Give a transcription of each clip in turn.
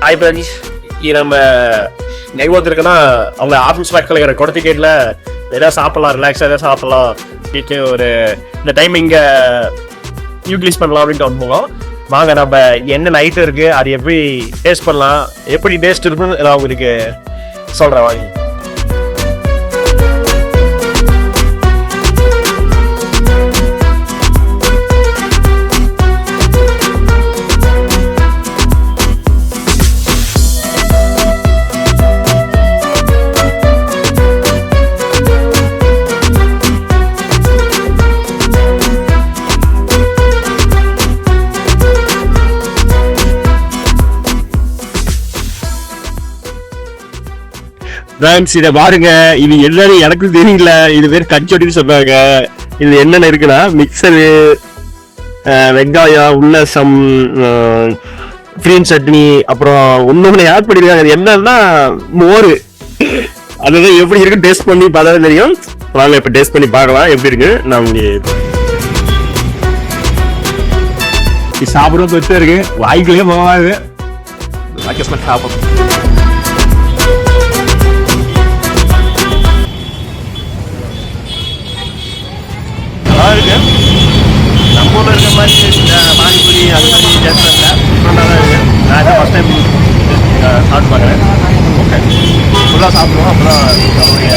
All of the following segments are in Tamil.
ஹாய் பிரதீஷ், நம்ம நெய்வோத்து இருக்குன்னா அவங்க ஆஃபீஸ் பக்கத்தில் இருக்கிற கொடத்திகேட்டில் எதாவது சாப்பிட்லாம், ரிலாக்ஸாக எதாவது சாப்பிட்லாம். வீட்டு ஒரு இந்த டைம் இங்கே யூட்டிலைஸ் பண்ணலாம் அப்படின்ட்டு வந்து போகலாம். வாங்க நம்ம என்ன நைட்டு இருக்குது, அது எப்படி டேஸ்ட் பண்ணலாம், எப்படி டேஸ்ட் இருக்குன்னு நான் உங்களுக்கு சொல்கிறேன். வாங்கி இதை பாருங்க, இது என்னன்னு எனக்கும் தெரியல. இது பேர் கச்சோடின்னு சொல்றாங்க. இது என்னென்ன இருக்குன்னா மிக்சரு, வெங்காயம், உள்ள சம் கிரீன் சட்னி, அப்புறம் ஒண்ணு ஆட் பண்ணிருக்காங்க. அது என்னன்னா மோர். அதுதான் எப்படி இருக்கு டேஸ்ட் பண்ணி பார்த்தா தெரியும். வாங்க இப்ப டேஸ்ட் பண்ணி பார்க்கலாம் எப்படி இருக்கு. நான் சாப்பிடும் பெற்று இருக்கு, வாய்க்குள்ளேயே போகாது. சாப்பிடும் இருக்கு. நம்ம ஊரில் இருக்கிற மாதிரி பானிபூரி அது மாதிரி டேஸ்ட் இல்லை, டிஃப்ரெண்டாக தான் இருக்குது. நான் இதை ஃபஸ்ட் டைம் சாப்பிட்டு பார்க்குறேன். ஓகே, ஃபுல்லாக சாப்பிடுவோம். அப்புறம் நம்மளுடைய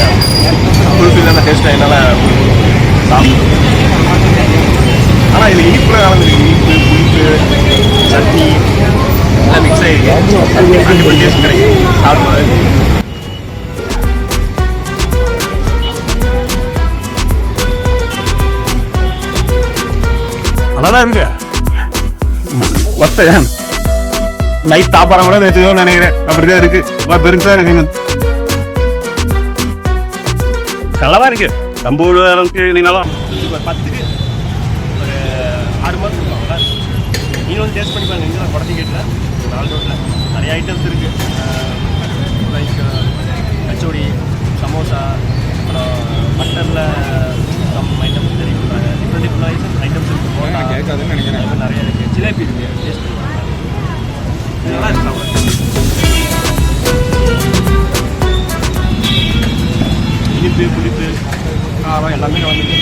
ஃபுல்ஃபில்லான டேஸ்ட்டை என்னால் சாப்பிடுவோம். ஆனால் இது இனிப்புல கலந்துருக்கு. இனிப்பு, புளிப்பு, சட்னி எல்லாம் மிக்ஸ் ஆகிருக்கு. கண்டிப்பாக டேஸ்ட் கிடைக்கும். சாப்பிடுவாங்க. நல்லா இருக்கு. ஒத்தையன் நைட் சாப்பாடம் கூட நேற்று நினைக்கிறேன். அப்படிதான் இருக்கு. பெருசா இருக்குங்க. நல்லாதான் இருக்கு. நம்ம ஊர் அளவுக்கு நீங்களும் 10க்கு ஒரு 6 மாதம் கொடுப்பாங்களா. நீங்களும் வந்து டேஸ்ட் பண்ணி பாருங்க. இங்கே கொடத்திகேட்டில் 4 ரோட்டில் நிறைய ஐட்டம்ஸ் இருக்கு. லைக் கச்சோடி, சமோசா, அப்புறம் மட்டனில் சம் ஐட்டம்ஸ் தெரிய கொடுக்குறாங்க. டிஃப்ரெண்ட் ஐட்டம்ஸ் இருக்கு. கேட்காதுன்னு நினைக்கிறேன். நிறைய இருக்கு. ஜிலேபி இருக்கு. டேஸ்ட் பண்ணி நல்லா இருக்கு. இனிப்பு, புளிப்பு, காரம் எல்லாமே கலந்துருக்கு.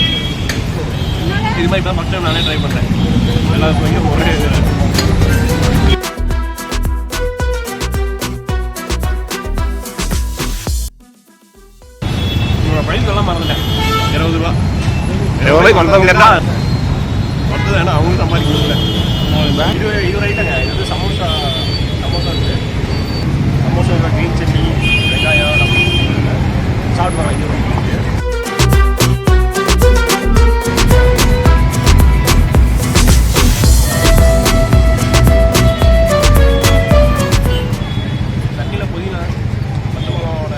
இது மாதிரி தான் ஃபஸ்ட் டைம் நானே ட்ரை பண்ணுறேன். எல்லாருக்கும் ஒரே உங்களோட ப்ரைஸ் எல்லாம் மறந்துட்டேன். 20 ரூபா. 20 ரூபாய்க்கு வந்தவங்க கேட்டால் வந்தது ஏன்னா அவங்களும் சம்பாதிக்கல. இது ரைட்டாங்க. இது வந்து சமோசா இருக்குது. சமோசா, க்ரீன் சட்னி, வெங்காயம் சாப்பிடுவாங்க. இது சட்னியில் புதினா, மற்றவங்களோட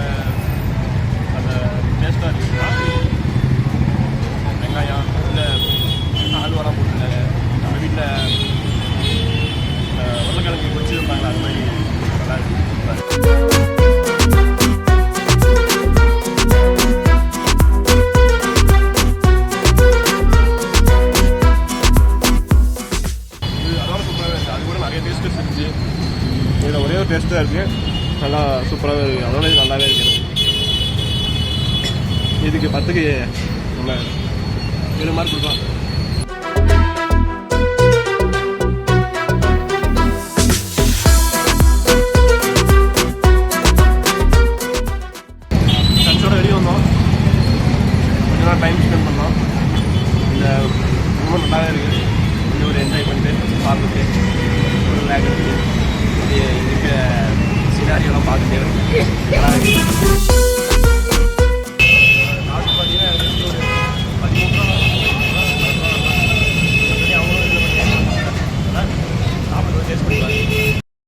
அந்த டேஸ்ட்டாக இருக்குன்னா வெங்காயம் இல்லை ஆல்வாலாம் போட்டுருந்தாங்க. நம்ம வீட்டில் உருளைக்கிழங்கு குடிச்சிருப்பாங்களா, அது மாதிரி நல்லா இருக்கு. அதோட சூப்பராக இருக்குது. அது கூட நிறைய டேஸ்ட்டு இருந்துச்சு. இதில் ஒரே ஒரு டேஸ்ட்டாக இருக்குது. நல்லா சூப்பராகவே இருக்குது. அதோட இது நல்லாவே இருக்குது. இதுக்கு 10க்கு நல்லா 7 மார்க் கொடுக்கலாம்.